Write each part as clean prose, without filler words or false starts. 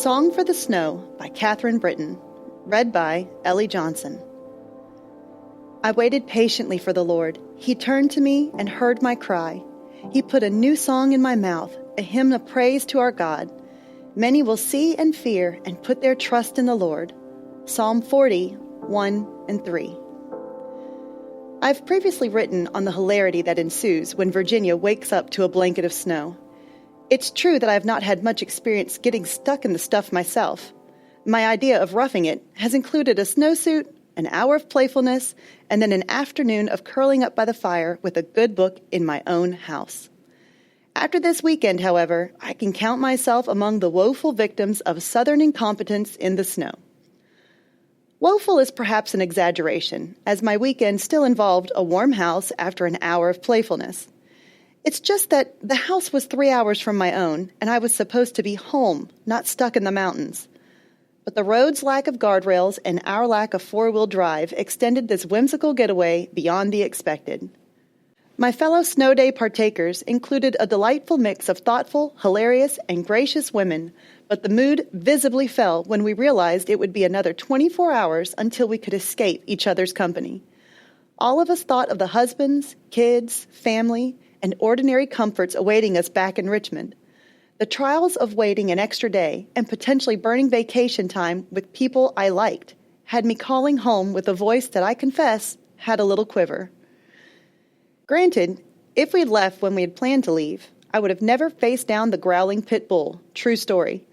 Song for the Snow by Catherine Britton, read by Ellie Johnson. I waited patiently for the Lord. He turned to me and heard my cry. He put a new song in my mouth, a hymn of praise to our God. Many will see and fear and put their trust in the Lord. Psalm 40, 1 and 3. I've previously written on the hilarity that ensues when Virginia wakes up to a blanket of snow. It's true that I've not had much experience getting stuck in the stuff myself. My idea of roughing it has included a snowsuit, an hour of playfulness, and then an afternoon of curling up by the fire with a good book in my own house. After this weekend, however, I can count myself among the woeful victims of Southern incompetence in the snow. Woeful is perhaps an exaggeration, as my weekend still involved a warm house after an hour of playfulness. It's just that the house was 3 hours from my own, and I was supposed to be home, not stuck in the mountains. But the road's lack of guardrails and our lack of four-wheel drive extended this whimsical getaway beyond the expected. My fellow snow day partakers included a delightful mix of thoughtful, hilarious, and gracious women, but the mood visibly fell when we realized it would be another 24 hours until we could escape each other's company. All of us thought of the husbands, kids, family, and ordinary comforts awaiting us back in Richmond. The trials of waiting an extra day and potentially burning vacation time with people I liked had me calling home with a voice that I confess had a little quiver. Granted, if we'd left when we had planned to leave, I would have never faced down the growling pit bull. True story.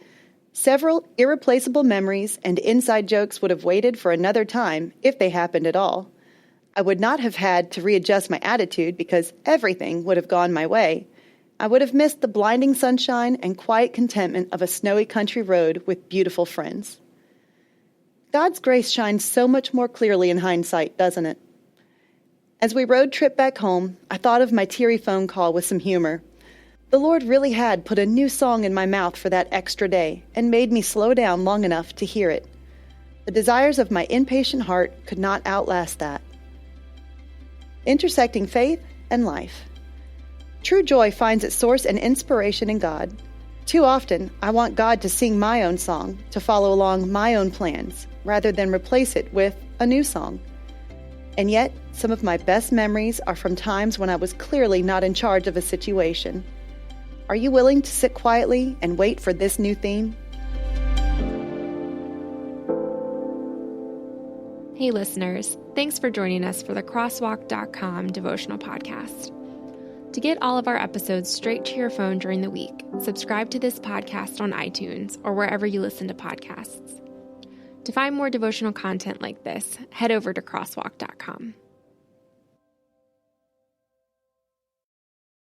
Several irreplaceable memories and inside jokes would have waited for another time if they happened at all. I would not have had to readjust my attitude because everything would have gone my way. I would have missed the blinding sunshine and quiet contentment of a snowy country road with beautiful friends. God's grace shines so much more clearly in hindsight, doesn't it? As we road trip back home, I thought of my teary phone call with some humor. The Lord really had put a new song in my mouth for that extra day and made me slow down long enough to hear it. The desires of my impatient heart could not outlast that. Intersecting faith and life. True joy finds its source and inspiration in God. Too often, I want God to sing my own song, to follow along my own plans, rather than replace it with a new song. And yet, some of my best memories are from times when I was clearly not in charge of a situation. Are you willing to sit quietly and wait for this new theme? Hey listeners, thanks for joining us for the Crosswalk.com devotional podcast. To get all of our episodes straight to your phone during the week, subscribe to this podcast on iTunes or wherever you listen to podcasts. To find more devotional content like this, head over to Crosswalk.com.